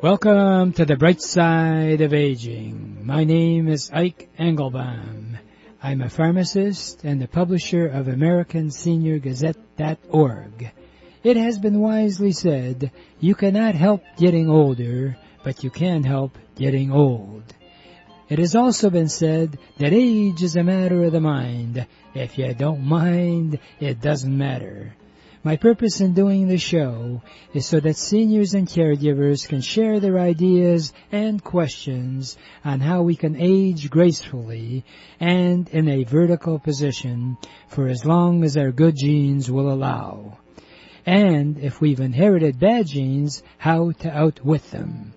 Welcome to the bright side of aging. My name is Ike Engelbaum. I'm a pharmacist and the publisher of AmericanSeniorGazette.org. It has been wisely said, you cannot help getting older, but you can help getting old. It has also been said that age is a matter of the mind. If you don't mind, it doesn't matter. My purpose in doing the show is so that seniors and caregivers can share their ideas and questions on how we can age gracefully and in a vertical position for as long as our good genes will allow. And if we've inherited bad genes, how to outwit them.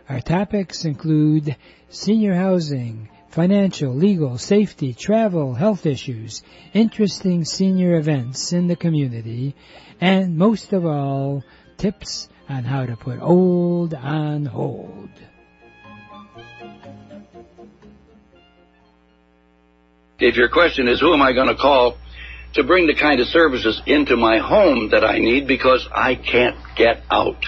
Our topics include senior housing, financial, legal, safety, travel, health issues, interesting senior events in the community, and most of all, tips on how to put old on hold. If your question is, who am I going to call to bring the kind of services into my home that I need because I can't get out?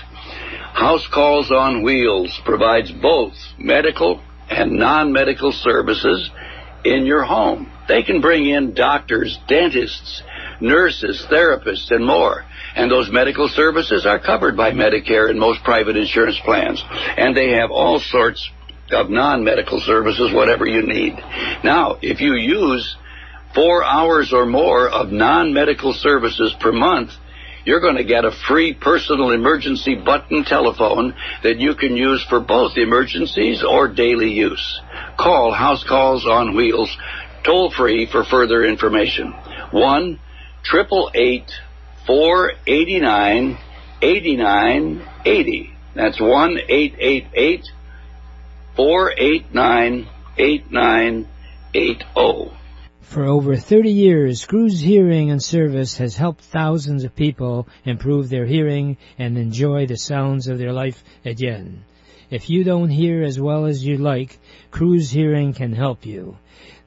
House Calls on Wheels provides both medical and non-medical services in your home. They can bring in doctors, dentists, nurses, therapists, and more. And those medical services are covered by Medicare and most private insurance plans. And they have all sorts of non-medical services, whatever you need. Now, if you use 4 hours or more of non-medical services per month, you're going to get a free personal emergency button telephone that you can use for both emergencies or daily use. Call House Calls on Wheels toll-free for further information. 1-888-489-8980. That's 1-888-489-8980. For over 30 years, Cruz Hearing and Service has helped thousands of people improve their hearing and enjoy the sounds of their life again. If you don't hear as well as you like, Cruz Hearing can help you.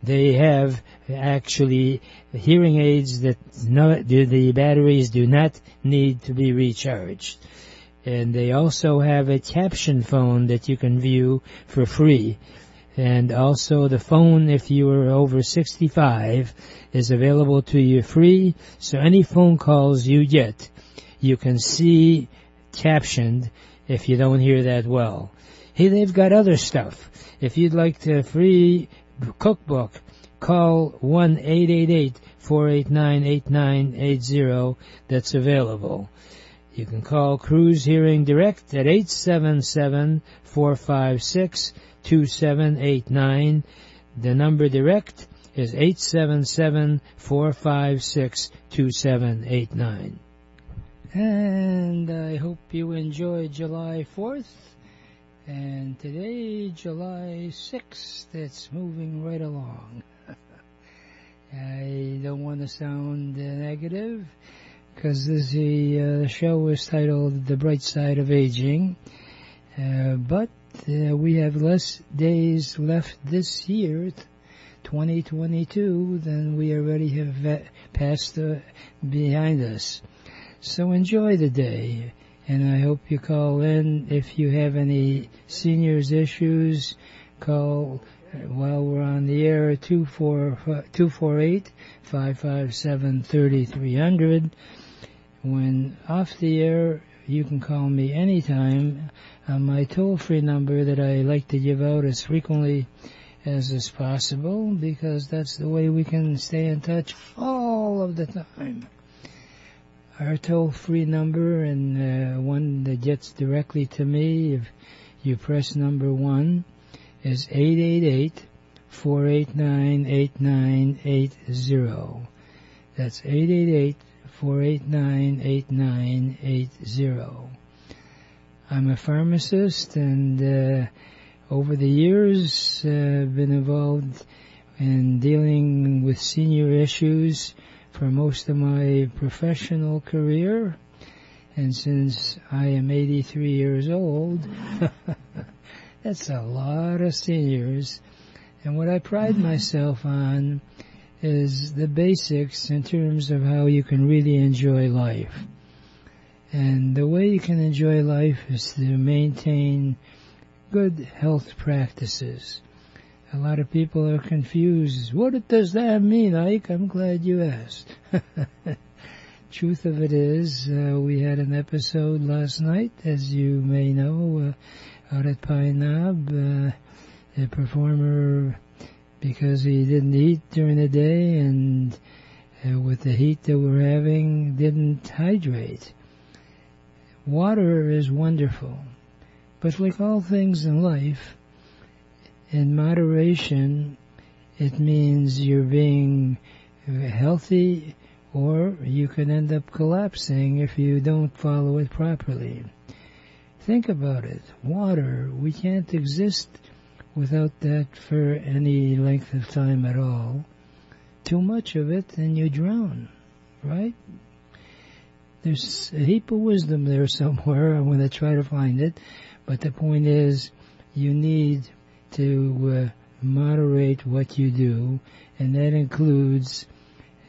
They have actually hearing aids that the batteries do not need to be recharged. And they also have a caption phone that you can view for free. And also the phone, if you are over 65, is available to you free. So any phone calls you get, you can see captioned if you don't hear that well. Hey, they've got other stuff. If you'd like the free cookbook, call 1-888-489-8980. That's available. You can call Cruz Hearing Direct at 877-456-2789. The number direct is 877-456-2789. And I hope you enjoyed July 4th. And today, July 6th, it's moving right along. I don't want to sound negative, because the show is titled The Bright Side of Aging. But we have less days left this year, 2022, than we already have passed behind us. So enjoy the day, and I hope you call in if you have any seniors issues. Call while we're on the air, 248-557-3300. When off the air, you can call me anytime on my toll-free number that I like to give out as frequently as is possible, because that's the way we can stay in touch all of the time. Our toll-free number, and one that gets directly to me if you press number 1, is 888-489-8980. That's 888-489-8980. I'm a pharmacist, and over the years been involved in dealing with senior issues for most of my professional career. And since I am 83 years old, that's a lot of seniors. And what I pride myself on is the basics in terms of how you can really enjoy life. And the way way you can enjoy life is to maintain good health practices. A lot of people are confused. What does that mean, Ike? I'm glad you asked. Truth of it is, we had an episode last night, as you may know, out at Pine Knob. A performer, because he didn't eat during the day and with the heat that we're having, didn't hydrate. Water is wonderful, but like all things in life, in moderation, it means you're being healthy, or you can end up collapsing if you don't follow it properly. Think about it. Water, we can't exist without that for any length of time at all. Too much of it and you drown, right? There's a heap of wisdom there somewhere. I'm going to try to find it. But the point is, you need to moderate what you do, and that includes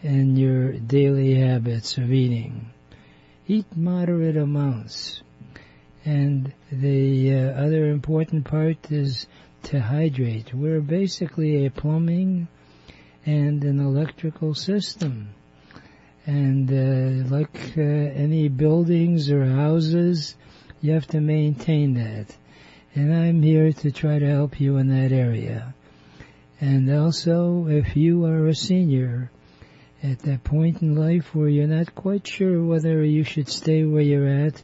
in your daily habits of eating. Eat moderate amounts. And the other important part is to hydrate. We're basically a plumbing and an electrical system. And like any buildings or houses, you have to maintain that. And I'm here to try to help you in that area. And also, if you are a senior at that point in life where you're not quite sure whether you should stay where you're at,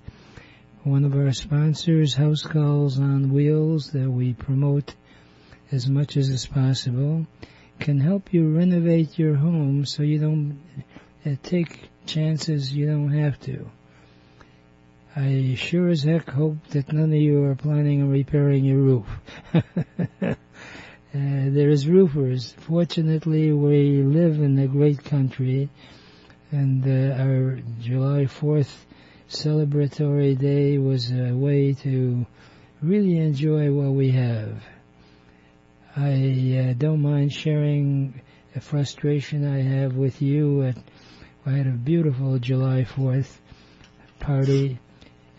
one of our sponsors, House Calls on Wheels, that we promote as much as is possible, can help you renovate your home so you don't take chances you don't have to. I sure as heck hope that none of you are planning on repairing your roof. There's roofers. Fortunately, we live in a great country, and our July 4th celebratory day was a way to really enjoy what we have. I don't mind sharing a frustration I have with you. I had a beautiful July 4th party,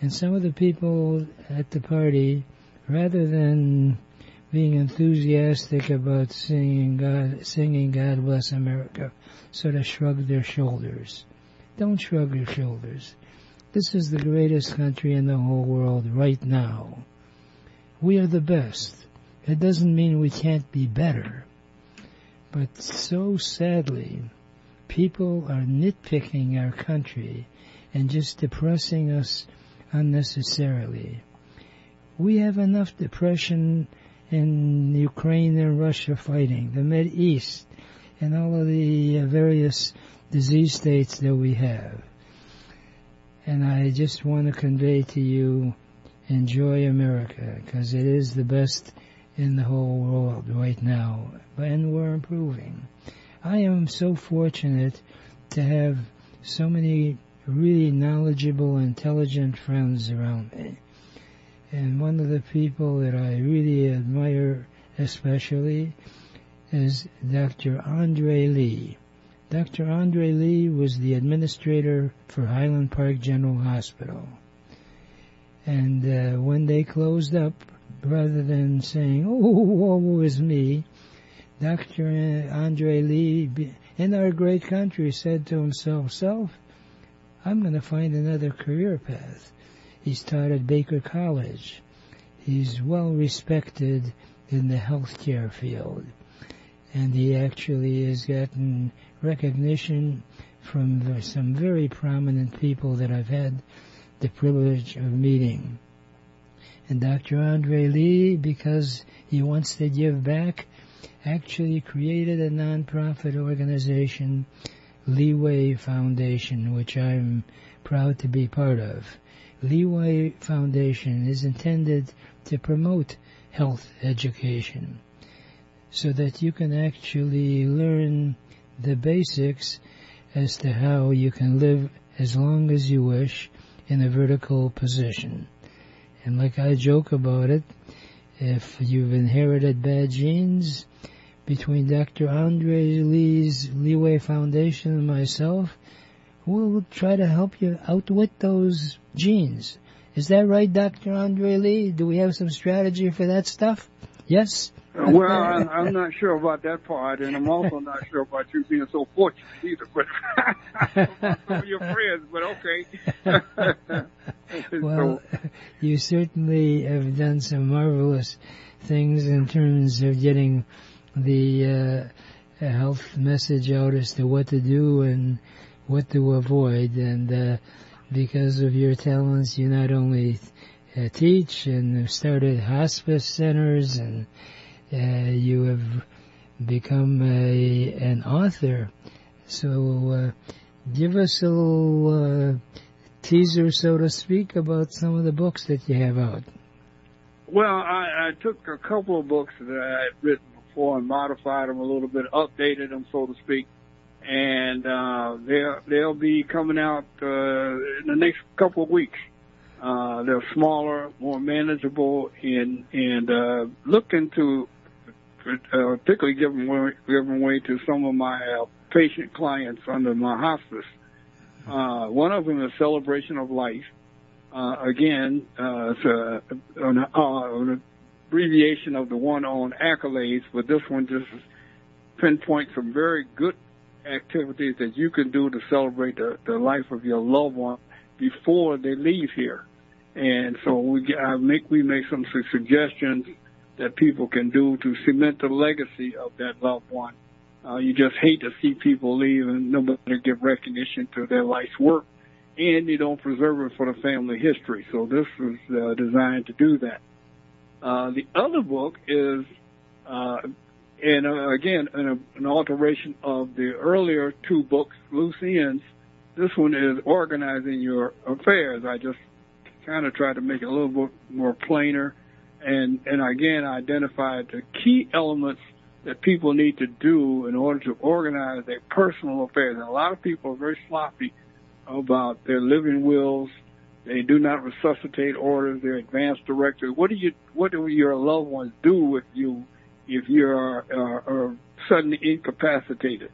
and some of the people at the party, rather than being enthusiastic about singing God Bless America, sort of shrugged their shoulders. Don't shrug your shoulders. This is the greatest country in the whole world right now. We are the best. It doesn't mean we can't be better. But so sadly, people are nitpicking our country and just depressing us unnecessarily. We have enough depression in Ukraine and Russia fighting, the Mid East, and all of the various disease states that we have. And I just want to convey to you, enjoy America, because it is the best in the whole world right now, and we're improving. I am so fortunate to have so many really knowledgeable, intelligent friends around me. And one of the people that I really admire especially is Dr. Andre Lee. Dr. Andre Lee was the administrator for Highland Park General Hospital. And when they closed up, rather than saying, "Oh, woe is me," Dr. Andre Lee, in our great country, said to himself, I'm going to find another career path. He's taught at Baker College. He's well respected in the healthcare field. And he actually has gotten recognition from some very prominent people that I've had the privilege of meeting. And Dr. Andre Lee, because he wants to give back, actually created a nonprofit organization, Leeway Foundation, which I'm proud to be part of. Leeway Foundation is intended to promote health education so that you can actually learn the basics as to how you can live as long as you wish in a vertical position. And like I joke about it, if you've inherited bad genes, between Dr. Andre Lee's Leeway Foundation and myself, we'll try to help you outwit those genes Is that right, Dr. Andre Lee? Do we have some strategy for that stuff? Yes? Well, I'm not sure about that part, and I'm also not sure about you being so fortunate either. But about some of your friends, but okay. Well, you certainly have done some marvelous things in terms of getting the health message out as to what to do and what to avoid. And because of your talents, you not only teach and have started hospice centers, and you have become an author. So give us a little teaser, so to speak, about some of the books that you have out. Well, I took a couple of books that I had written before and modified them a little bit, updated them, so to speak, and they'll be coming out in the next couple of weeks. They're smaller, more manageable, and looking to particularly giving way to some of my patient clients under my hospice. One of them is Celebration of Life. Again, it's an abbreviation of the one on accolades, but this one just pinpoints some very good activities that you can do to celebrate the life of your loved one before they leave here. And so we make some suggestions that people can do to cement the legacy of that loved one. You just hate to see people leave and nobody give recognition to their life's work, and you don't preserve it for the family history. So this is designed to do that. The other book is, again, an alteration of the earlier two books, Loose Ends. This one is Organizing Your Affairs. I just kind of tried to make it a little bit more plainer, and again identified the key elements that people need to do in order to organize their personal affairs. And a lot of people are very sloppy about their living wills. They do not resuscitate orders, their advance directives. What do your loved ones do with you if you are suddenly incapacitated,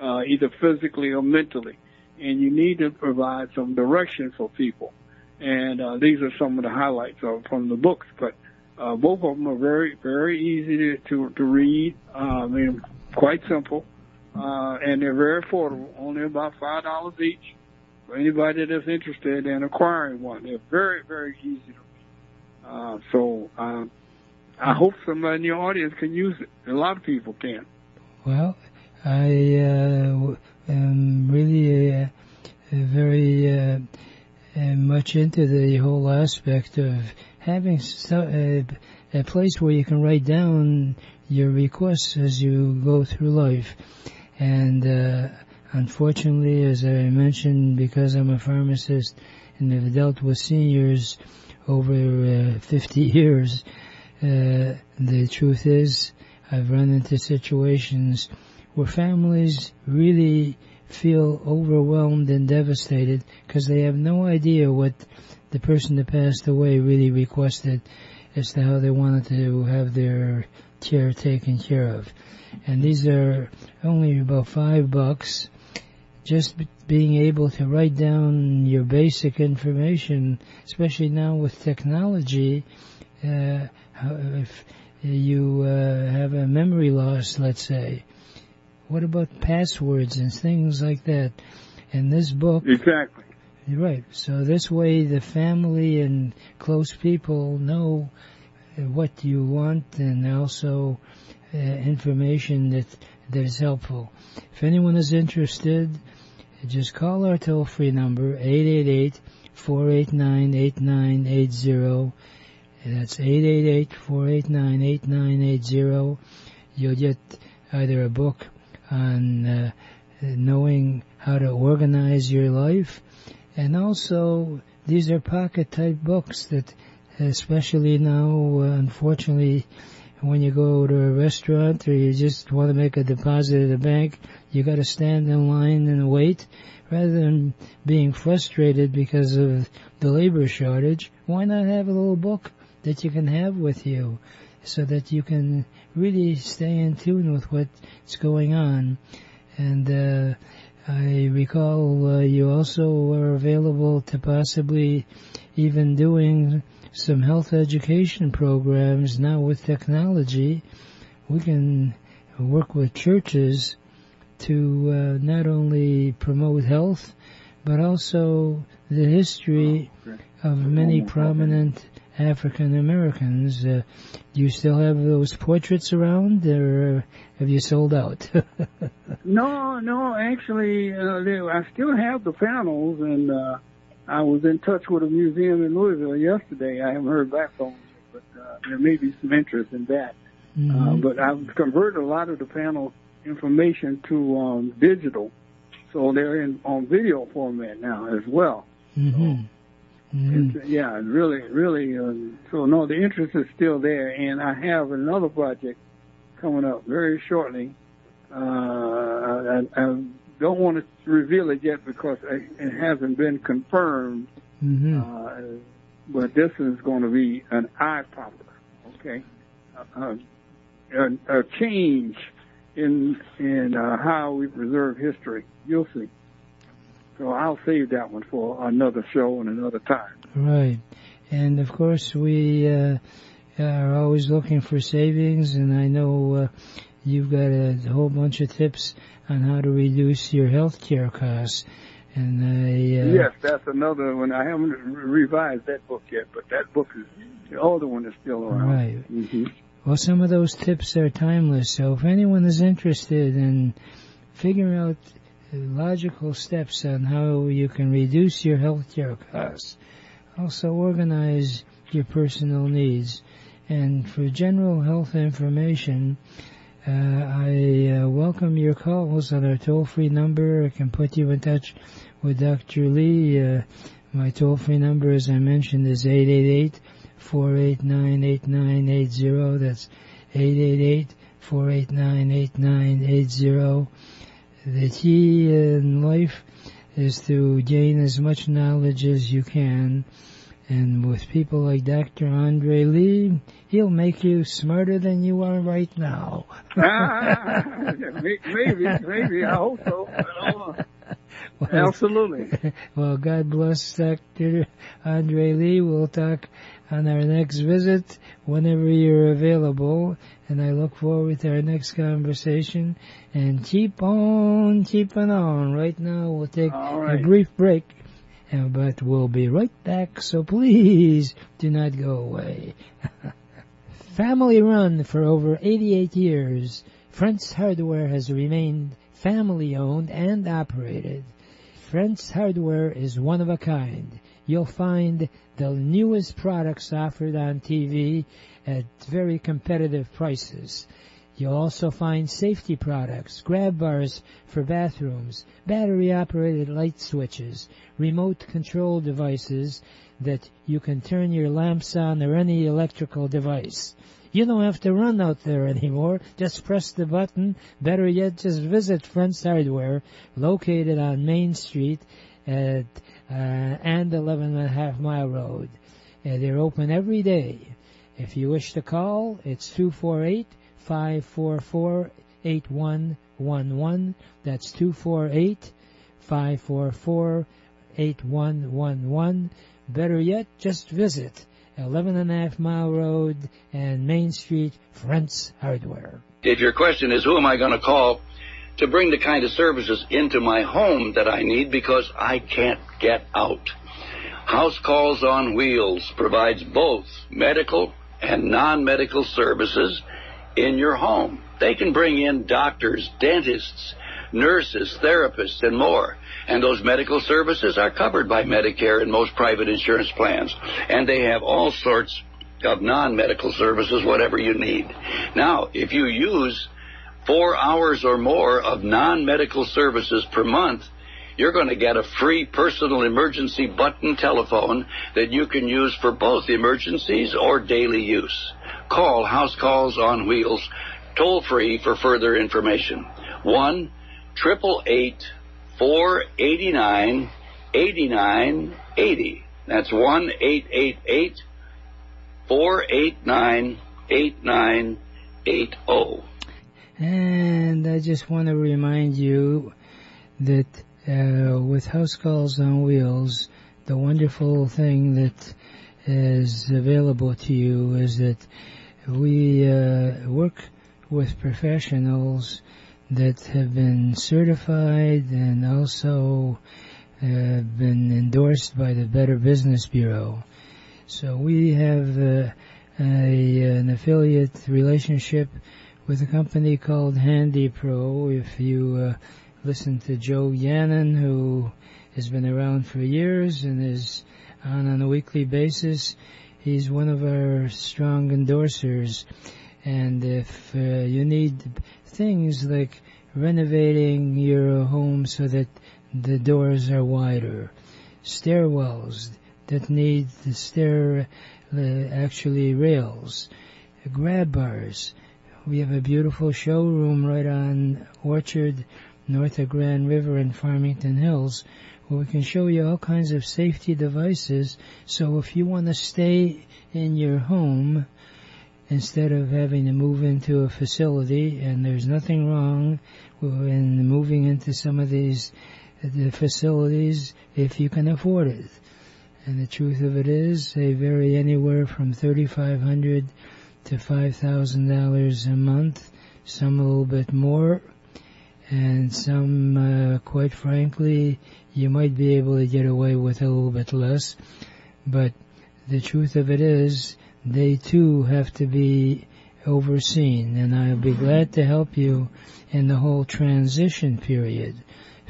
either physically or mentally? And you need to provide some direction for people. And these are some of the highlights from the books. But both of them are very, very easy to read. I mean, quite simple. And they're very affordable, only about $5 each. For anybody that's interested in acquiring one, they're very, very easy to read. So I hope somebody in your audience can use it. A lot of people can. Well, I am really very much into the whole aspect of having a place where you can write down your requests as you go through life. And unfortunately, as I mentioned, because I'm a pharmacist and have dealt with seniors over 50 years, the truth is I've run into situations where families really feel overwhelmed and devastated because they have no idea what the person that passed away really requested as to how they wanted to have their care taken care of. And these are only about $5. Just being able to write down your basic information, especially now with technology, if you have a memory loss, let's say, what about passwords and things like that? And this book... Exactly. Right. So this way the family and close people know what you want, and also information that is helpful. If anyone is interested, just call our toll-free number, 888-489-8980. That's 888-489-8980. You'll get either a book on knowing how to organize your life, and also these are pocket-type books that, especially now, unfortunately, when you go to a restaurant or you just want to make a deposit at a bank, you got to stand in line and wait. Rather than being frustrated because of the labor shortage, why not have a little book that you can have with you so that you can really stay in tune with what's going on? And I recall you also are available to possibly even doing some health education programs now with technology. We can work with churches to not only promote health, but also the history of many prominent African Americans. Do you still have those portraits around, or have you sold out? No, actually, I still have the panels, and I was in touch with a museum in Louisville yesterday. I haven't heard back from them, but there may be some interest in that. Mm-hmm. But I've converted a lot of the panel information to digital, so they're on video format now as well. Mm-hmm. It's, really. So no, the interest is still there, and I have another project coming up very shortly. I don't want to reveal it yet because it hasn't been confirmed. Mm-hmm. But this is going to be an eye popper. Okay, a change in how we preserve history. You'll see. So I'll save that one for another show and another time. Right. And, of course, we are always looking for savings, and I know you've got a whole bunch of tips on how to reduce your health care costs. And yes, that's another one. I haven't revised that book yet, but that book is, the older one is still around. Right. Mm-hmm. Well, some of those tips are timeless, so if anyone is interested in figuring out logical steps on how you can reduce your health care costs, also organize your personal needs, and for general health information, I welcome your calls on our toll-free number. I can put you in touch with Dr. Lee. My toll-free number, as I mentioned, is 888-489-8980. That's 888-489-8980. The key in life is to gain as much knowledge as you can. And with people like Dr. Andre Lee, he'll make you smarter than you are right now. Maybe. I hope so. Well, absolutely. Well, God bless Dr. Andre Lee. We'll talk on our next visit whenever you're available. And I look forward to our next conversation. And keep on keeping on. Right now, we'll take a brief break. But we'll be right back, so please do not go away. Family run for over 88 years, Friends Hardware has remained family-owned and operated. Friends Hardware is one of a kind. You'll find the newest products offered on TV at very competitive prices. You'll also find safety products, grab bars for bathrooms, battery-operated light switches, remote control devices that you can turn your lamps on or any electrical device. You don't have to run out there anymore. Just press the button. Better yet, just visit Friends Hardware, located on Main Street and 11.5 Mile Road. They're open every day. If you wish to call, it's 248-544-8111. That's 248-544-8111. Better yet, just visit 11.5 Mile Road and Main Street, Friends Hardware. If your question is, who am I going to call to bring the kind of services into my home that I need because I can't get out? House Calls on Wheels provides both medical and non-medical services in your home. They can bring in doctors, dentists, nurses, therapists, and more. And those medical services are covered by Medicare and most private insurance plans. And they have all sorts of non-medical services, whatever you need. Now, if you use 4 hours or more of non-medical services per month, you're going to get a free personal emergency button telephone that you can use for both emergencies or daily use. Call House Calls on Wheels toll-free for further information. 1-888-489-8980. That's 1-888-489-8980. And I just want to remind you that with House Calls on Wheels, the wonderful thing that is available to you is that we work with professionals that have been certified and also been endorsed by the Better Business Bureau. So we have an affiliate relationship with a company called Handy Pro. If you listen to Joe Yannon, who has been around for years and is on a weekly basis, he's one of our strong endorsers. And if you need things like renovating your home so that the doors are wider, stairwells that need the actually rails, grab bars. We have a beautiful showroom right on Orchard, north of Grand River in Farmington Hills, where we can show you all kinds of safety devices. So if you want to stay in your home instead of having to move into a facility, and there's nothing wrong in moving into some of the facilities if you can afford it. And the truth of it is, they vary anywhere from $3,500 to $5,000 a month, some a little bit more, and some, quite frankly, you might be able to get away with a little bit less. But the truth of it is, they too have to be overseen, and I'll be glad to help you in the whole transition period.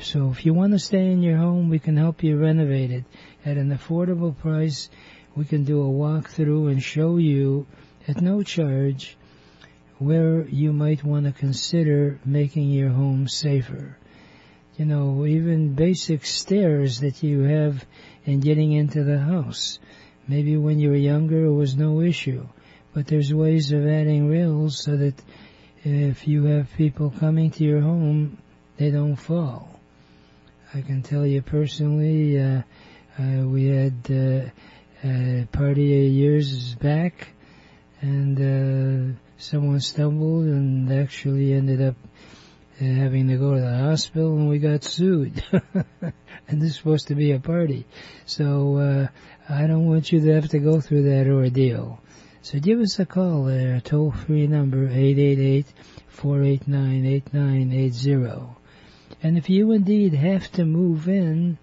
So if you want to stay in your home, we can help you renovate it at an affordable price. We can do a walkthrough and show you at no charge where you might want to consider making your home safer. You know, even basic stairs that you have in getting into the house. Maybe when you were younger it was no issue, but there's ways of adding rails so that if you have people coming to your home, they don't fall. I can tell you personally, we had a party years back, and someone stumbled and actually ended up having to go to the hospital, and we got sued. And this is supposed to be a party. So I don't want you to have to go through that ordeal. So give us a call at our toll-free number, 888-489-8980. And if you indeed have to move in,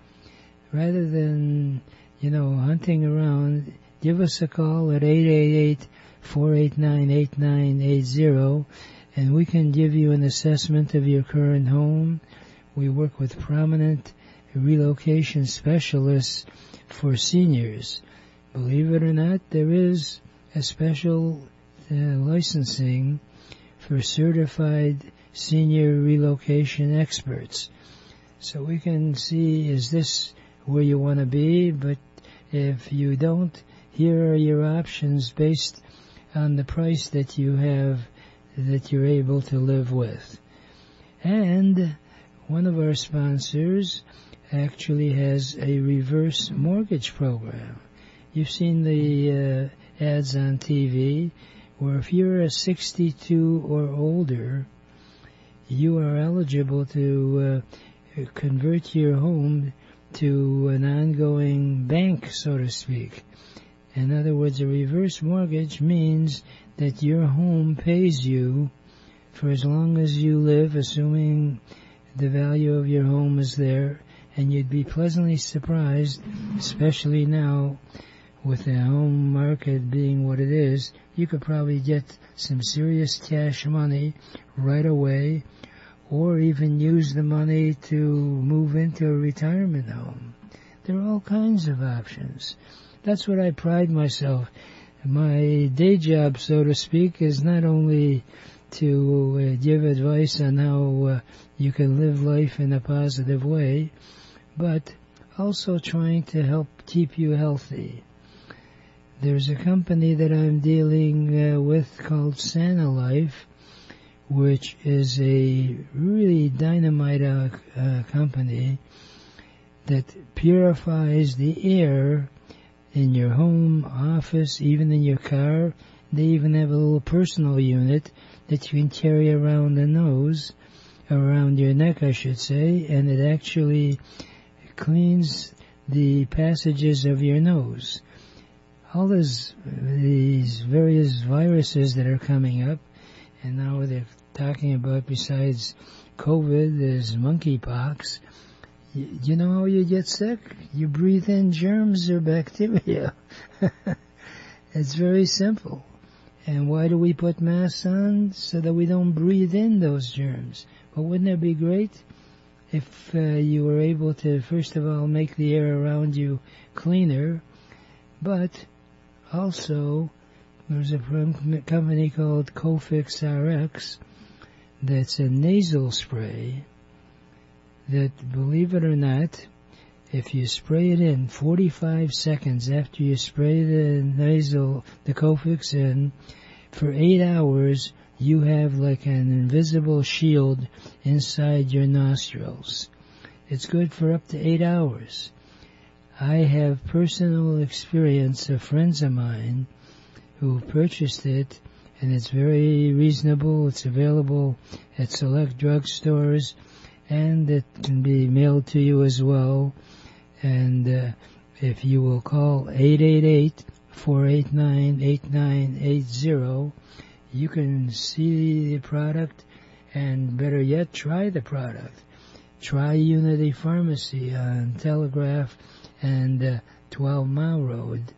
rather than, hunting around, give us a call at 888-489-8980, and we can give you an assessment of your current home. We work with prominent relocation specialists for seniors. Believe it or not, there is a special licensing for certified senior relocation experts. So we can see, is this where you want to be? But if you don't, here are your options based on the price that you have, that you're able to live with. And one of our sponsors actually has a reverse mortgage program. You've seen the ads on TV where if you're a 62 or older, you are eligible to convert your home to an ongoing bank, so to speak. In other words, a reverse mortgage means that your home pays you for as long as you live, assuming the value of your home is there, and you'd be pleasantly surprised, especially now with the home market being what it is, you could probably get some serious cash money right away, or even use the money to move into a retirement home. There are all kinds of options. That's what I pride myself. My day job, so to speak, is not only to give advice on how you can live life in a positive way, but also trying to help keep you healthy. There's a company that I'm dealing with called Santa Life, which is a really dynamite company that purifies the air in your home, office, even in your car. They even have a little personal unit that you can carry around the nose, around your neck, I should say, and it actually cleans the passages of your nose. All these various viruses that are coming up, and now they're talking about, besides COVID, there's monkeypox. You know how you get sick? You breathe in germs or bacteria. It's very simple. And why do we put masks on? So that we don't breathe in those germs. But wouldn't it be great if you were able to, first of all, make the air around you cleaner, but also there's a company called Cofix RX that's a nasal spray that, believe it or not, if you spray it in 45 seconds after you spray the Cofix in, for 8 hours, you have like an invisible shield inside your nostrils. It's good for up to 8 hours. I have personal experience of friends of mine who purchased it, and it's very reasonable. It's available at select drugstores, and it can be mailed to you as well. And if you will call 888-489-8980, you can see the product, and better yet, try the product. Try Unity Pharmacy on Telegraph and 12 Mile Road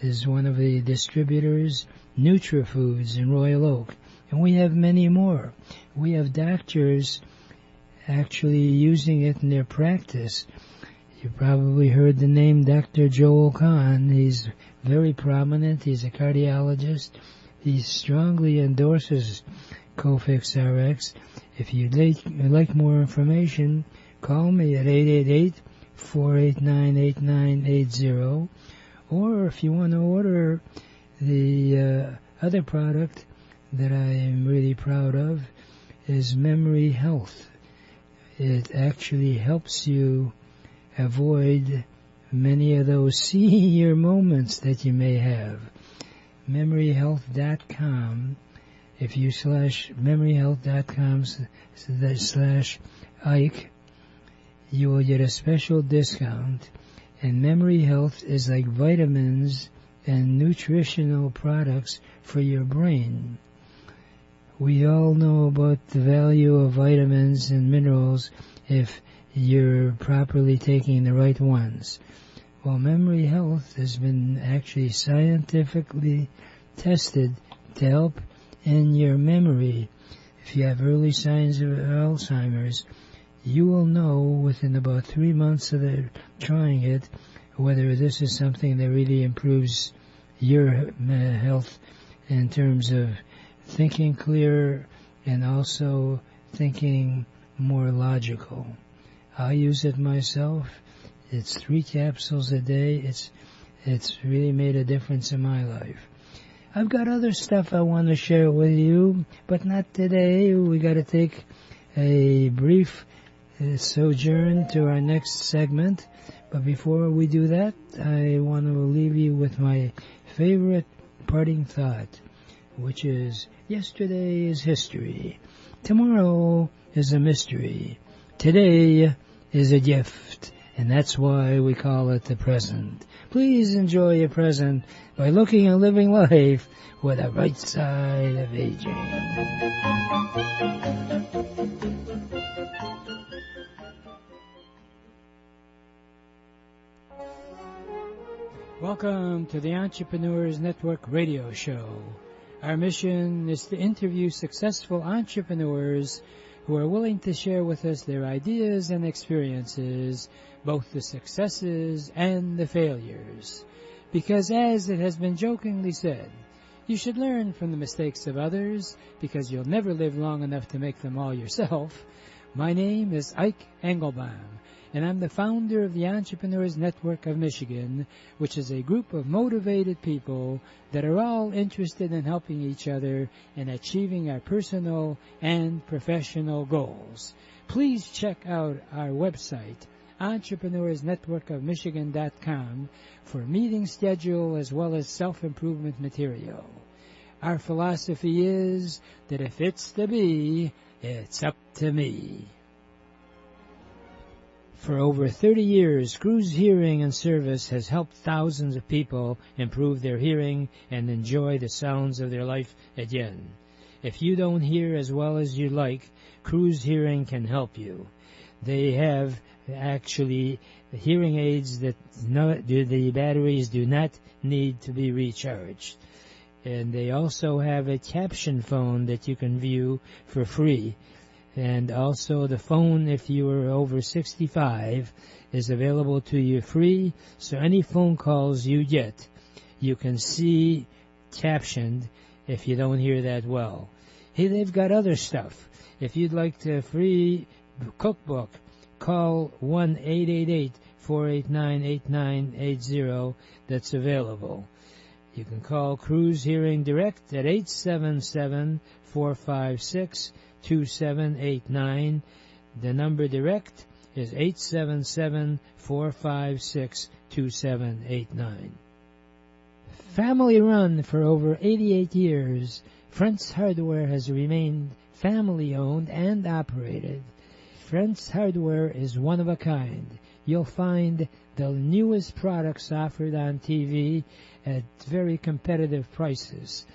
is one of the distributors, NutriFoods in Royal Oak. And we have many more. We have doctors actually using it in their practice. You probably heard the name Dr. Joel Kahn. He's very prominent. He's a cardiologist. He strongly endorses Cofix RX. If you'd like more information, call me at 888-489-8980. Or if you want to order the other product that I am really proud of, is Memory Health. It actually helps you avoid many of those senior moments that you may have. MemoryHealth.com. If you /MemoryHealth.com/Ike, you will get a special discount. And Memory Health is like vitamins and nutritional products for your brain. We all know about the value of vitamins and minerals if you're properly taking the right ones. Well, Memory Health has been actually scientifically tested to help in your memory. If you have early signs of Alzheimer's, you will know within about 3 months of trying it whether this is something that really improves your health in terms of thinking clearer and also thinking more logical. I use it myself. It's 3 capsules a day. It's really made a difference in my life. I've got other stuff I want to share with you, but not today. We got to take a brief sojourn to our next segment. But before we do that, I want to leave you with my favorite parting thought, which is, yesterday is history. Tomorrow is a mystery. Today is a gift, and that's why we call it the present. Please enjoy your present by looking and living life with the right side of aging. Welcome to the Entrepreneurs Network radio show. Our mission is to interview successful entrepreneurs who are willing to share with us their ideas and experiences, both the successes and the failures. Because as it has been jokingly said, you should learn from the mistakes of others because you'll never live long enough to make them all yourself. My name is Ike Engelbaum, and I'm the founder of the Entrepreneurs Network of Michigan, which is a group of motivated people that are all interested in helping each other in achieving our personal and professional goals. Please check out our website, EntrepreneursNetworkofMichigan.com, for meeting schedule as well as self-improvement material. Our philosophy is that if it's to be, it's up to me. For over 30 years, Cruz Hearing and Service has helped thousands of people improve their hearing and enjoy the sounds of their life again. If you don't hear as well as you like, Cruz Hearing can help you. They have actually hearing aids that the batteries do not need to be recharged. And they also have a caption phone that you can view for free. And also the phone, if you are over 65, is available to you free. So any phone calls you get, you can see captioned if you don't hear that well. Hey, they've got other stuff. If you'd like the free cookbook, call 1-888-489-8980. That's available. You can call Cruz Hearing Direct at 877-456-2789. The number direct is 877-456-2789. Family run for over 88 years, Friends Hardware has remained family-owned and operated. Friends Hardware is one of a kind. You'll find the newest products offered on TV at very competitive prices.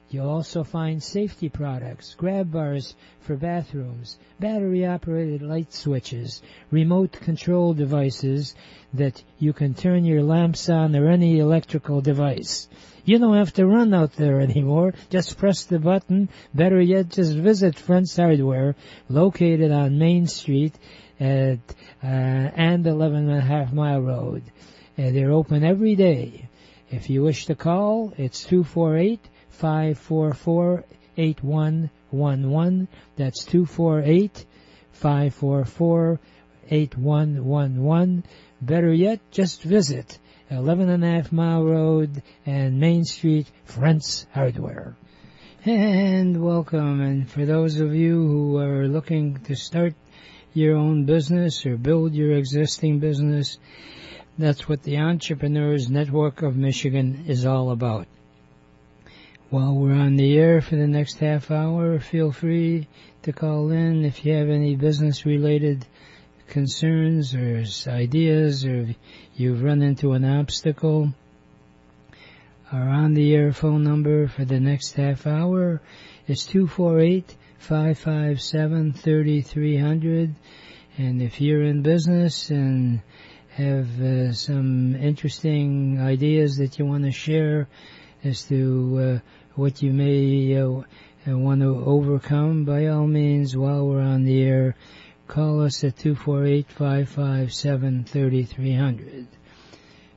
You'll also find safety products, grab bars for bathrooms, battery-operated light switches, remote control devices that you can turn your lamps on or any electrical device. You don't have to run out there anymore. Just press the button. Better yet, just visit Friends Hardware, located on Main Street and 11.5 Mile Road. They're open every day. If you wish to call, it's 248-544-8111. That's 248-544-8111. Better yet, just visit 11.5 Mile Road and Main Street, Friends Hardware. And welcome. And for those of you who are looking to start your own business or build your existing business, that's what the Entrepreneurs Network of Michigan is all about. While we're on the air for the next half hour, feel free to call in if you have any business-related concerns or ideas, or you've run into an obstacle. Our on-the-air phone number for the next half hour is 248-557-3300. And if you're in business and have some interesting ideas that you want to share as to what you may want to overcome, by all means, while we're on the air, call us at 248-557-3300.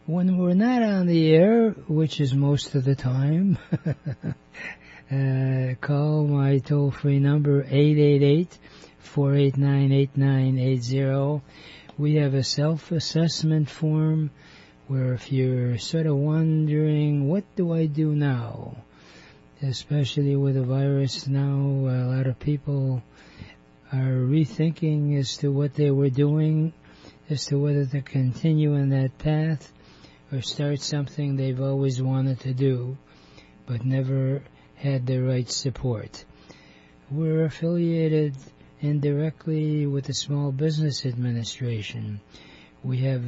When we're not on the air, which is most of the time, call my toll-free number, 888-489-8980. We have a self-assessment form where if you're sort of wondering, what do I do now? Especially with the virus now, a lot of people are rethinking as to what they were doing, as to whether to continue in that path or start something they've always wanted to do but never had the right support. We're affiliated indirectly with the Small Business Administration. We have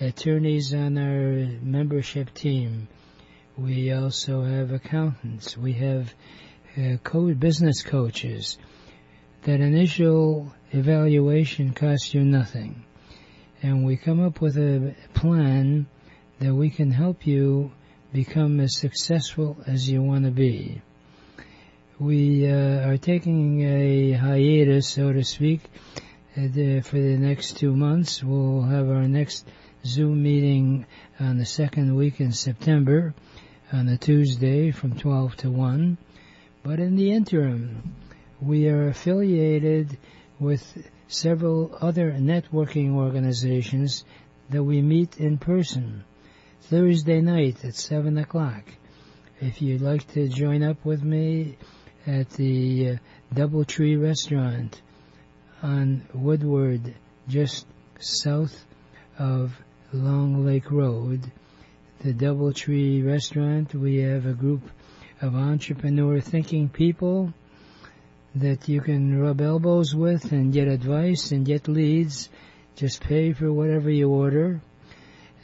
attorneys on our membership team. We also have accountants. We have business coaches. That initial evaluation costs you nothing. And we come up with a plan that we can help you become as successful as you want to be. We are taking a hiatus, so to speak, for the next 2 months. We'll have our next Zoom meeting on the second week in September, on a Tuesday from 12 to 1. But in the interim, we are affiliated with several other networking organizations that we meet in person Thursday night at 7 o'clock. If you'd like to join up with me at the Doubletree Restaurant on Woodward, just south of Long Lake Road, the Doubletree Restaurant, we have a group of entrepreneur thinking people that you can rub elbows with and get advice and get leads. Just pay for whatever you order.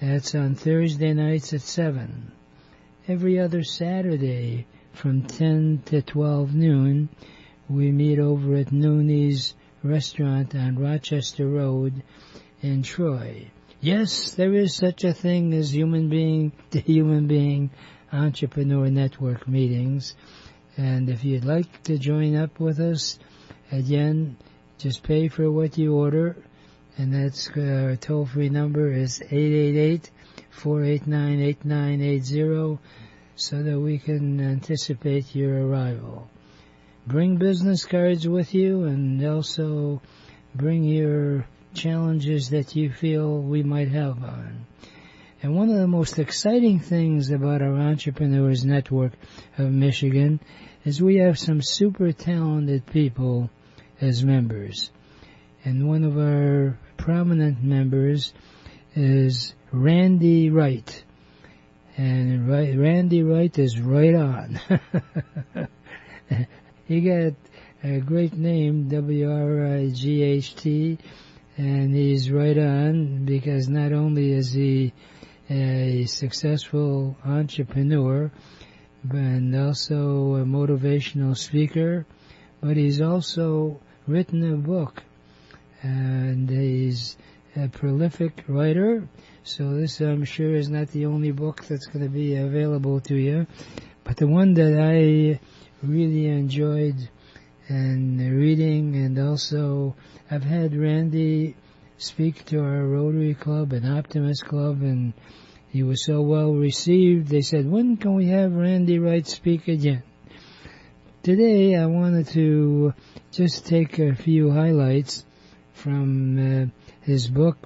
That's on Thursday nights at 7. Every other Saturday from 10 to 12 noon, we meet over at Nooney's Restaurant on Rochester Road in Troy. Yes, there is such a thing as human being to human being entrepreneur network meetings. And if you'd like to join up with us, again, just pay for what you order. And that's our toll-free number is 888-489-8980 so that we can anticipate your arrival. Bring business cards with you and also bring your challenges that you feel we might have on. And one of the most exciting things about our Entrepreneurs Network of Michigan is we have some super talented people as members. And one of our prominent members is Randy Wright. And Randy Wright is right on. He got a great name, W-R-I-G-H-T, and he's right on because not only is he a successful entrepreneur and also a motivational speaker, but he's also written a book, and he's a prolific writer. So this, I'm sure, is not the only book that's going to be available to you, but the one that I really enjoyed and reading, and also I've had Randy speak to our Rotary Club and Optimist Club, and he was so well received. They said, when can we have Randy Wright speak again? Today I wanted to just take a few highlights from his book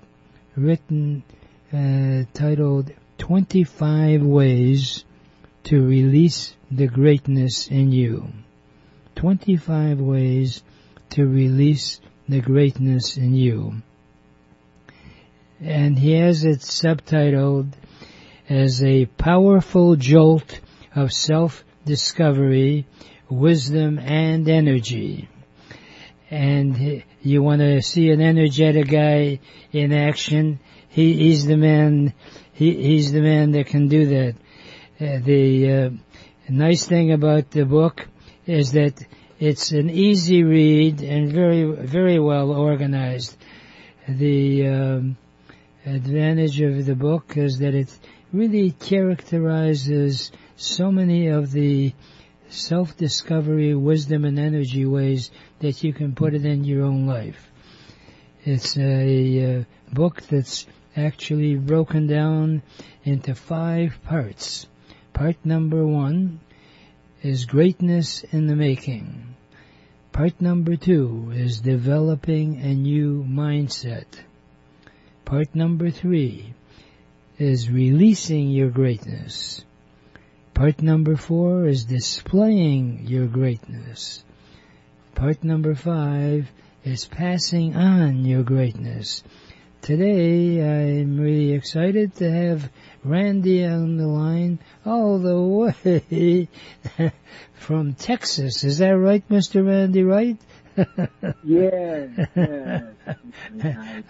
written titled 25 Ways to Release the Greatness in You. 25 Ways to Release the Greatness in You. And he has it subtitled as a powerful jolt of self-discovery, wisdom, and energy. And you want to see an energetic guy in action, he's the man. He's the man that can do that. The nice thing about the book is that it's an easy read and very, very well organized. The advantage of the book is that it really characterizes so many of the self-discovery, wisdom, and energy ways that you can put it in your own life. It's a book that's actually broken down into 5 parts. Part number 1 is greatness in the making. Part number 2 is developing a new mindset. Part number 3 is releasing your greatness. Part number 4 is displaying your greatness. Part number 5 is passing on your greatness. Today, I'm really excited to have Randy on the line all the way from Texas. Is that right, Mr. Randy Wright? Yes.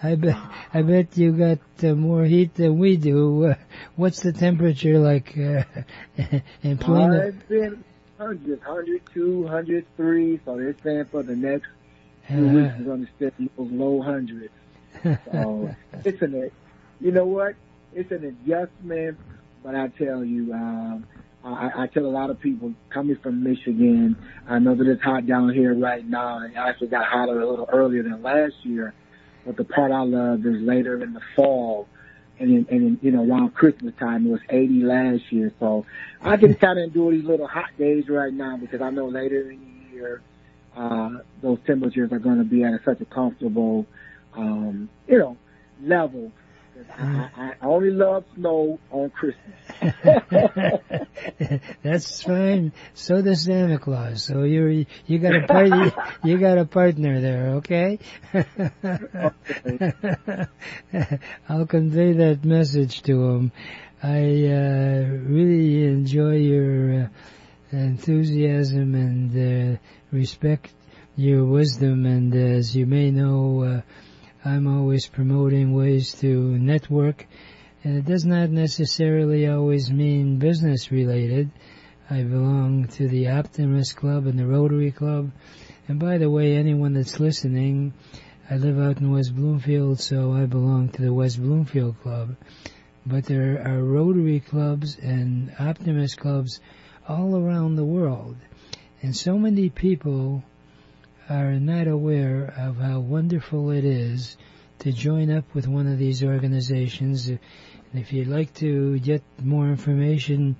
I bet you got more heat than we do. What's the temperature like in Plano? It's been 102, 103, so they're saying for the next few weeks we're going to stay in those low hundreds. So you know what? It's an adjustment, but I tell you, I tell a lot of people coming from Michigan, I know that it's hot down here right now, and it actually got hotter a little earlier than last year, but the part I love is later in the fall, and around Christmas time, it was 80 last year, so I can kind of endure these little hot days right now because I know later in the year, those temperatures are going to be at such a comfortable, level. I only love snow on Christmas. That's fine. So does Santa Claus. So you got a party. You got a partner there, okay? I'll convey that message to him. I really enjoy your enthusiasm and respect your wisdom, and as you may know, I'm always promoting ways to network, and it does not necessarily always mean business related. I belong to the Optimist Club and the Rotary Club, and by the way, anyone that's listening, I live out in West Bloomfield, so I belong to the West Bloomfield Club. But there are Rotary clubs and Optimist clubs all around the world. And so many people are not aware of how wonderful it is to join up with one of these organizations. And if you'd like to get more information,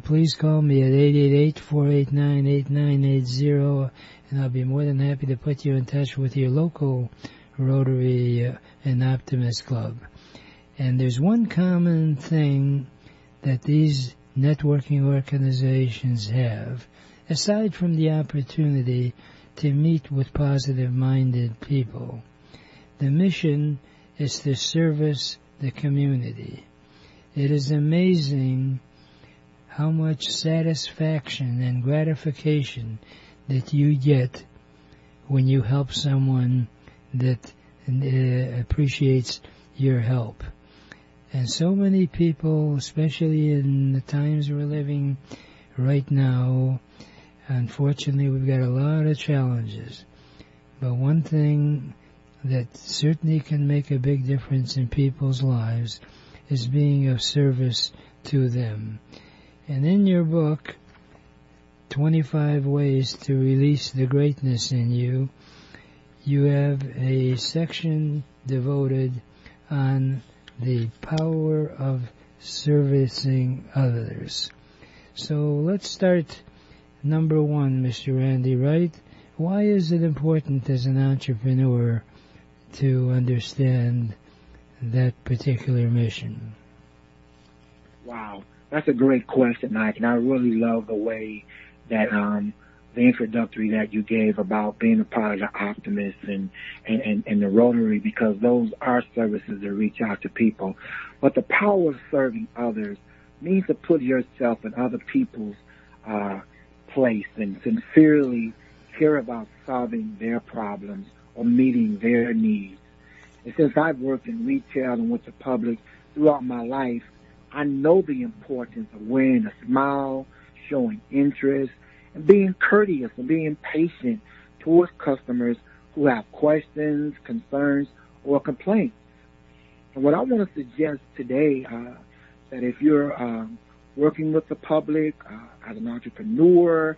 please call me at 888-489-8980, and I'll be more than happy to put you in touch with your local Rotary and Optimist club. And there's one common thing that these networking organizations have, aside from the opportunity to meet with positive-minded people. The mission is to service the community. It is amazing how much satisfaction and gratification that you get when you help someone that appreciates your help. And so many people, especially in the times we're living right now, unfortunately we've got a lot of challenges. But one thing that certainly can make a big difference in people's lives is being of service to them. And in your book, 25 Ways to Release the Greatness in You, you have a section devoted on the power of servicing others. So let's start number one, Mr. Randy Wright. Why is it important as an entrepreneur to understand that particular mission? Wow, that's a great question, Ike, and I really love the way that the introductory that you gave about being a part of the Optimists and the Rotary, because those are services that reach out to people. But the power of serving others means to put yourself in other people's place and sincerely care about solving their problems or meeting their needs. And since I've worked in retail and with the public throughout my life, I know the importance of wearing a smile, showing interest, and being courteous and being patient towards customers who have questions, concerns, or complaints. And what I want to suggest today, that if you're working with the public as an entrepreneur,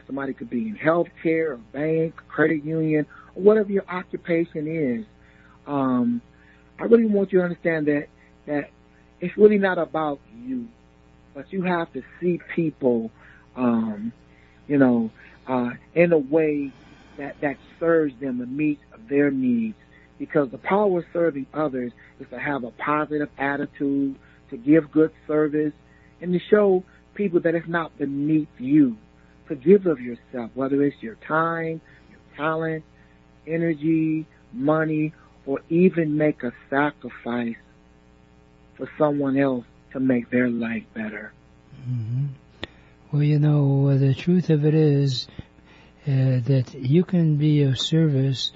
somebody could be in healthcare, or bank, credit union, or whatever your occupation is, I really want you to understand that it's really not about you, but you have to see people in a way that serves them and meets their needs. Because the power of serving others is to have a positive attitude, to give good service, and to show people that it's not beneath you to give of yourself, whether it's your time, your talent, energy, money, or even make a sacrifice for someone else to make their life better. Mm-hmm. Well, the truth of it is that you can be of service,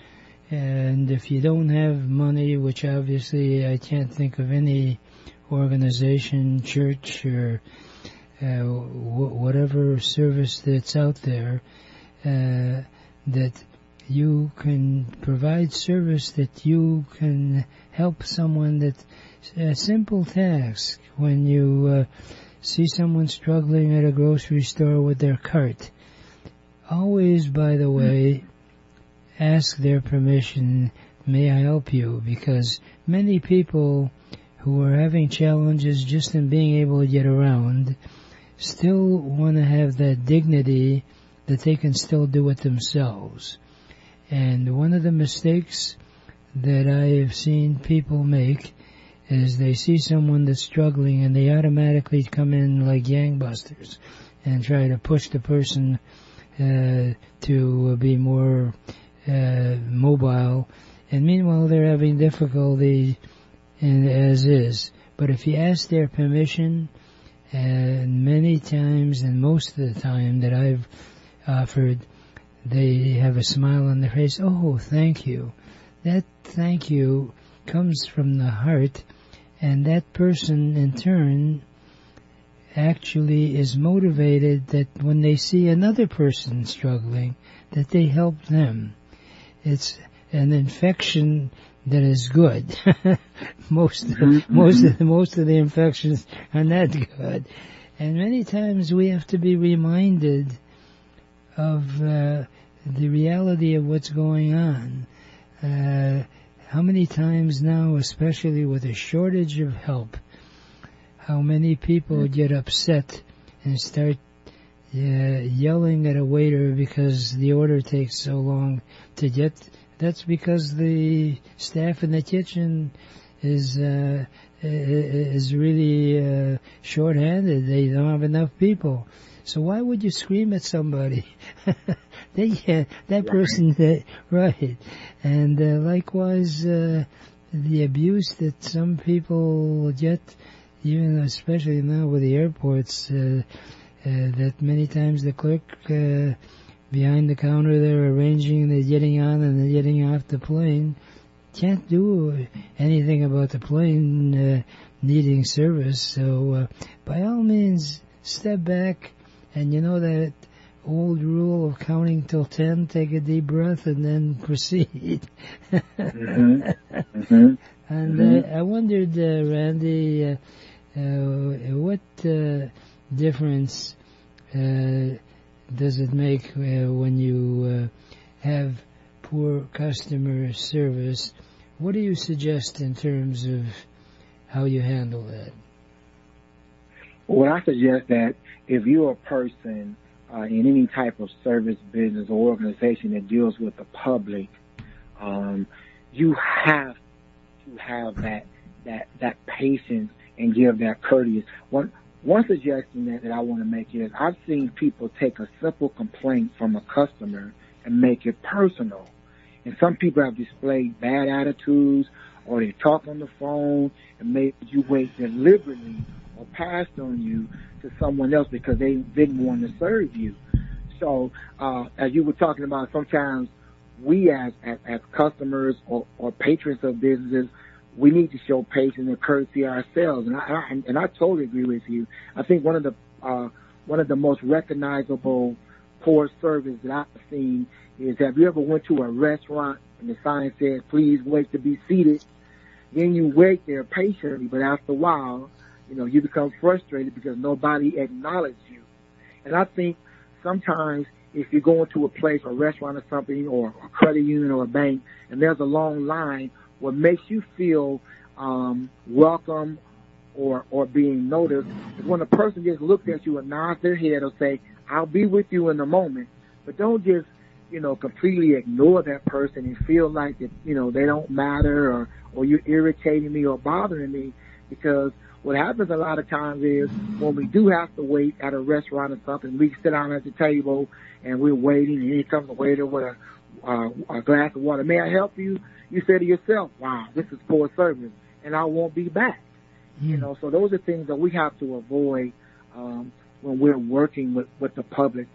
and if you don't have money, which obviously I can't think of any organization, church, or whatever service that's out there, that you can provide service, that you can help someone, that a simple task when you see someone struggling at a grocery store with their cart. Always, by the way, ask their permission, may I help you? Because many people who are having challenges just in being able to get around still want to have that dignity that they can still do it themselves. And one of the mistakes that I have seen people make is they see someone that's struggling and they automatically come in like gangbusters and try to push the person to be more mobile. And meanwhile, they're having difficulty as is. But if you ask their permission, and many times and most of the time that I've offered, they have a smile on their face. Oh, thank you. That thank you comes from the heart, and that person in turn actually is motivated that when they see another person struggling, that they help them. It's an infection that is good. most of the infections are not good, and many times we have to be reminded of the reality of what's going on. How many times now, especially with a shortage of help, how many people get upset and start yelling at a waiter because the order takes so long to get. That's because the staff in the kitchen is really short-handed. They don't have enough people. So why would you scream at somebody? They can't. That person, right? And likewise, the abuse that some people get, even especially now with the airports, that many times the clerk behind the counter, they're arranging the getting on and the getting off the plane, can't do anything about the plane needing service. So by all means, step back, and you know that old rule of counting till 10, take a deep breath, and then proceed. And I wondered, Randy, what difference does it make when you have poor customer service? What do you suggest in terms of how you handle that? Well, I suggest that if you're a person in any type of service, business, or organization that deals with the public, you have to have that patience and give that courteous. One suggestion that I want to make is I've seen people take a simple complaint from a customer and make it personal. And some people have displayed bad attitudes, or they talk on the phone and made you wait deliberately or passed on you to someone else because they didn't want to serve you. So as you were talking about, sometimes we as customers or patrons of businesses, we need to show patience and courtesy ourselves, and I totally agree with you. I think one of the most recognizable poor service that I've seen is, have you ever went to a restaurant and the sign says, "Please wait to be seated"? Then you wait there patiently, but after a while, you become frustrated because nobody acknowledged you. And I think sometimes if you go into a place, a restaurant or something, or a credit union or a bank, and there's a long line, what makes you feel welcome or being noticed is when a person just looks at you and nods their head or say, "I'll be with you in a moment," but don't just completely ignore that person and feel like that they don't matter or you're irritating me or bothering me. Because what happens a lot of times is when we do have to wait at a restaurant or something, we sit down at the table and we're waiting, and here comes the waiter with a glass of water. "May I help you?" You say to yourself, "Wow, this is poor service, and I won't be back." So those are things that we have to avoid when we're working with the public.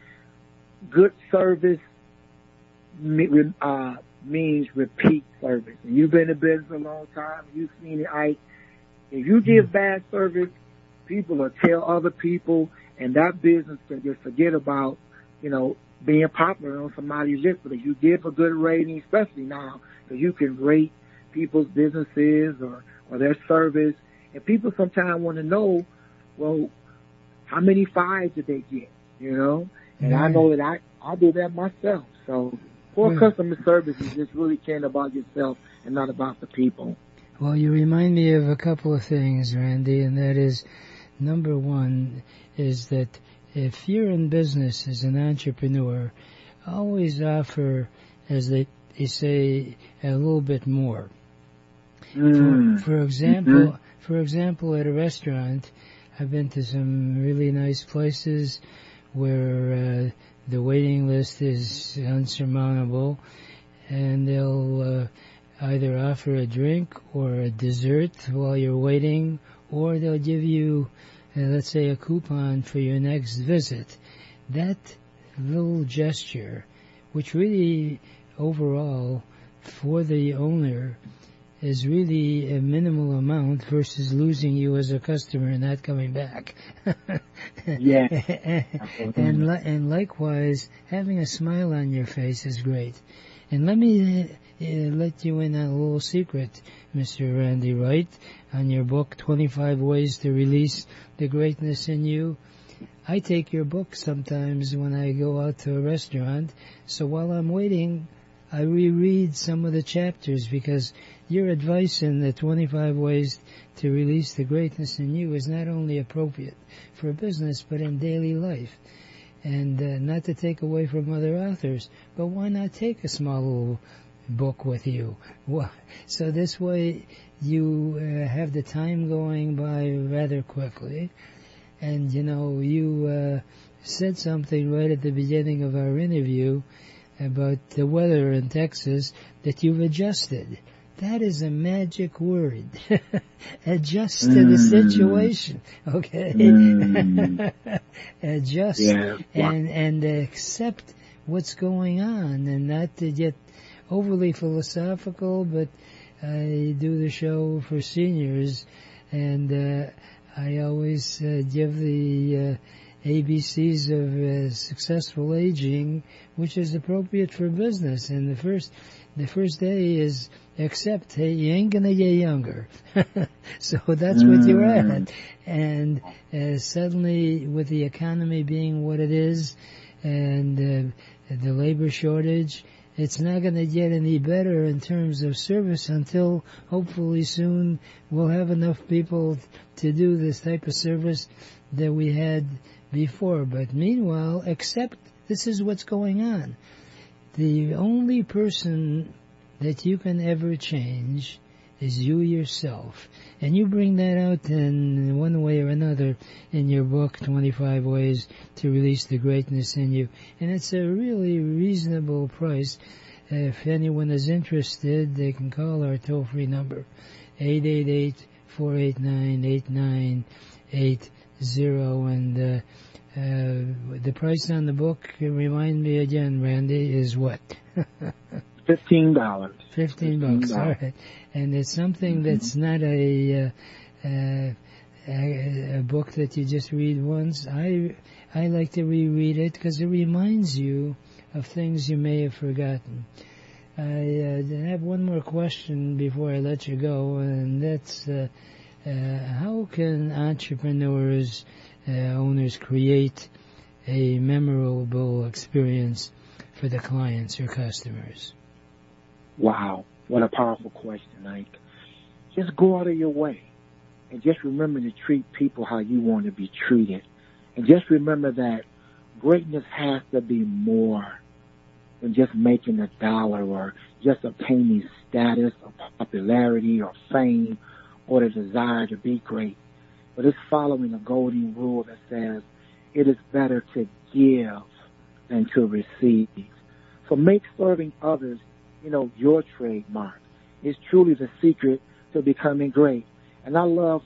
Good service means repeat service. And you've been in business a long time. You've seen it, Ike. If you give bad service, people will tell other people, and that business can just forget about, being popular on somebody's list. But if you give a good rating, especially now, because you can rate people's businesses or their service, and people sometimes want to know, well, how many 5s did they get, And I know that I do that myself. So poor customer service is just really caring about yourself and not about the people. Well, you remind me of a couple of things, Randy, and that is, number one is that if you're in business as an entrepreneur, always offer, as they say, a little bit more. For example, at a restaurant, I've been to some really nice places where the waiting list is unsurmountable, and they'll either offer a drink or a dessert while you're waiting, or they'll give you, let's say, a coupon for your next visit. That little gesture which really overall for the owner is really a minimal amount versus losing you as a customer and not coming back. Yeah. and likewise, having a smile on your face is great. And let me let you in on a little secret, Mr. Randy Wright, on your book, 25 Ways to Release the Greatness in You. I take your book sometimes when I go out to a restaurant, so while I'm waiting, I reread some of the chapters because your advice in the 25 ways to release the greatness in you is not only appropriate for business but in daily life. And not to take away from other authors, but why not take a small little book with you? So this way you have the time going by rather quickly. And, you said something right at the beginning of our interview about the weather in Texas that you've adjusted. That is a magic word. Adjust to the situation, okay? Adjust and accept what's going on, and not to get overly philosophical, but I do the show for seniors, and I always give the ABCs of successful aging, which is appropriate for business. And the first day is accept, hey, you ain't gonna get younger. So that's what you're at. And suddenly, with the economy being what it is, and the labor shortage, it's not going to get any better in terms of service until hopefully soon we'll have enough people to do this type of service that we had before. But meanwhile, accept this is what's going on. The only person that you can ever change is you yourself. And you bring that out in one way or another in your book, 25 Ways to Release the Greatness in You. And it's a really reasonable price. If anyone is interested, they can call our toll-free number, 888-489-8980. And the price on the book, remind me again, Randy, is what? $15. $15, all right. And it's something that's not a book that you just read once. I like to reread it because it reminds you of things you may have forgotten. I have one more question before I let you go, and that's how can entrepreneurs, owners create a memorable experience for the clients or customers? Wow, what a powerful question, Ike. Just go out of your way and just remember to treat people how you want to be treated. And just remember that greatness has to be more than just making a dollar or just obtaining status or popularity or fame or the desire to be great. But it's following a golden rule that says it is better to give than to receive. So make serving others, your trademark. It's truly the secret to becoming great. And I love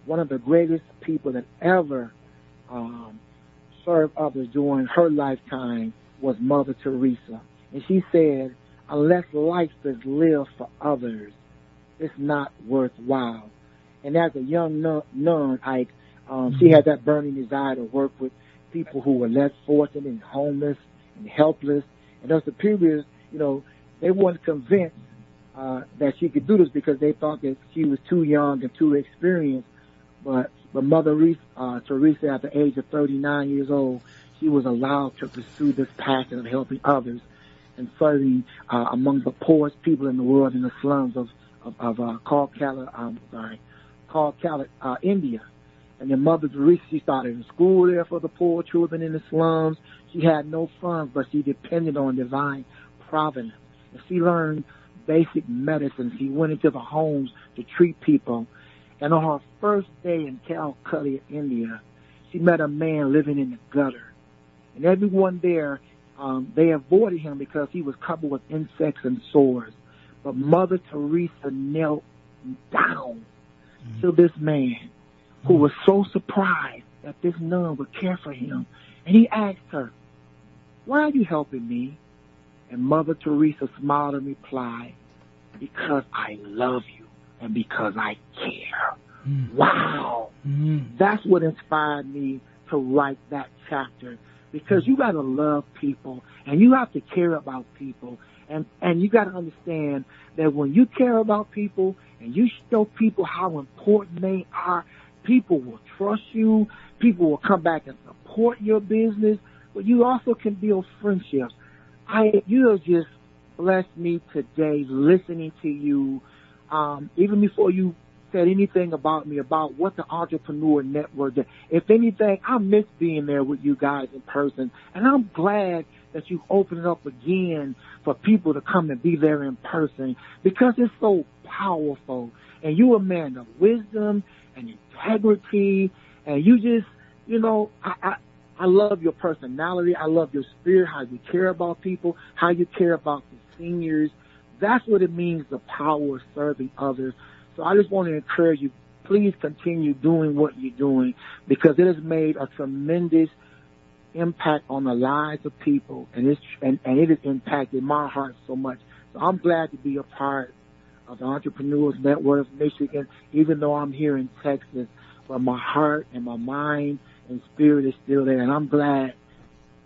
one of the greatest people that ever served others during her lifetime was Mother Teresa. And she said, unless life is lived for others, it's not worthwhile. And as a young nun, Ike, she had that burning desire to work with people who were less fortunate and homeless and helpless. And her superiors, they weren't convinced that she could do this because they thought that she was too young and too experienced. But Mother Teresa, at the age of 39 years old, she was allowed to pursue this passion of helping others and serving among the poorest people in the world in the slums of Calcutta, India. And then Mother Teresa, she started a school there for the poor children in the slums. She had no funds, but she depended on divine providence. And she learned basic medicine. She went into the homes to treat people. And on her first day in Calcutta, India, she met a man living in the gutter. And everyone there, they avoided him because he was covered with insects and sores. But Mother Teresa knelt down to this man who was so surprised that this nun would care for him. And he asked her, why are you helping me? And Mother Teresa smiled and replied, because I love you and because I care. Wow. That's what inspired me to write that chapter, because you got to love people and you have to care about people. And you got to understand that when you care about people and you show people how important they are, people will trust you. People will come back and support your business. But you also can build friendships. You have just blessed me today listening to you. Even before you said anything about me, about what the Entrepreneur Network did. If anything, I miss being there with you guys in person. And I'm glad that you opened it up again for people to come and be there in person, because it's so powerful. And you're a man of wisdom and integrity. And you just, I love your personality. I love your spirit, how you care about people, how you care about the seniors. That's what it means, the power of serving others. So I just want to encourage you, please continue doing what you're doing, because it has made a tremendous impact on the lives of people, and it has impacted my heart so much. So I'm glad to be a part of the Entrepreneurs Network of Michigan, even though I'm here in Texas, but my heart and my mind and spirit is still there. And I'm glad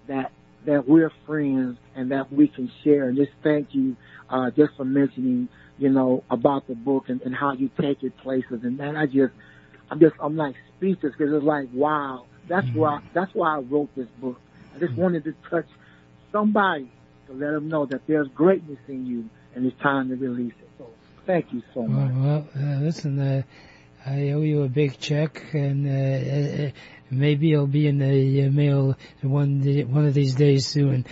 that we're friends and that we can share. And just thank you just for mentioning, about the book and how you take it places. And man, I'm like speechless, because it's like, wow, that's why I wrote this book. I just wanted to touch somebody to let them know that there's greatness in you and it's time to release it. So thank you so much. Well, listen, I owe you a big check, and maybe it'll be in the mail one of these days soon.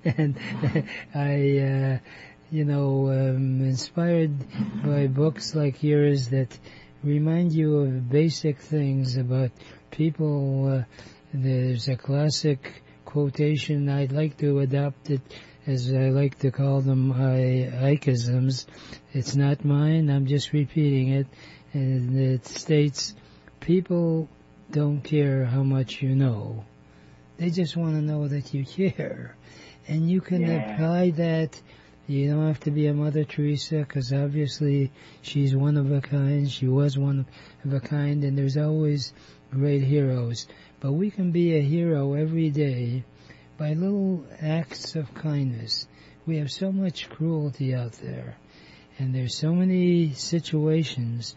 And I, inspired by books like yours that remind you of basic things about people. There's a classic quotation. I'd like to adopt it, as I like to call them, Ikeisms. It's not mine, I'm just repeating it. And it states, people don't care how much you know. They just want to know that you care. And you can apply that. You don't have to be a Mother Teresa, because obviously she's one of a kind. She was one of a kind, and there's always great heroes. But we can be a hero every day by little acts of kindness. We have so much cruelty out there, and there's so many situations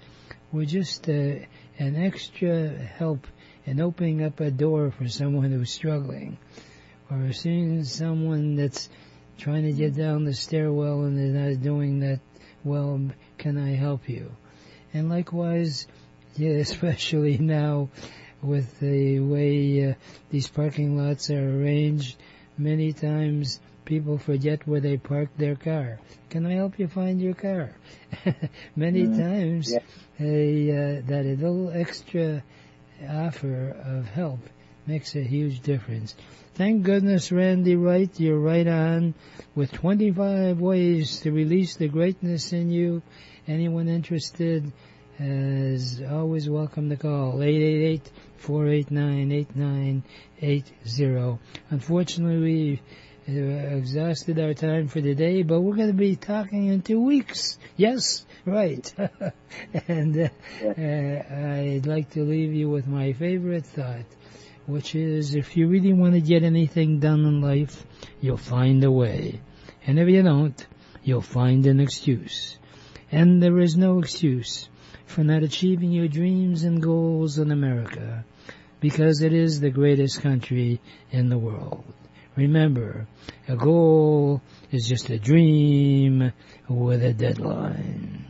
where just an extra help in opening up a door for someone who's struggling, or seeing someone that's trying to get down the stairwell and they're not doing that well, can I help you? And likewise, especially now with the way these parking lots are arranged, many times people forget where they parked their car. Can I help you find your car? Many times, that a little extra offer of help makes a huge difference. Thank goodness, Randy Wright, you're right on with 25 ways to release the greatness in you. Anyone interested is always welcome to call 888-489-8980. Unfortunately, we exhausted our time for today, but we're going to be talking in 2 weeks. Yes, right. And I'd like to leave you with my favorite thought, which is, if you really want to get anything done in life, you'll find a way. And if you don't, you'll find an excuse. And there is no excuse for not achieving your dreams and goals in America, because it is the greatest country in the world. Remember, a goal is just a dream with a deadline.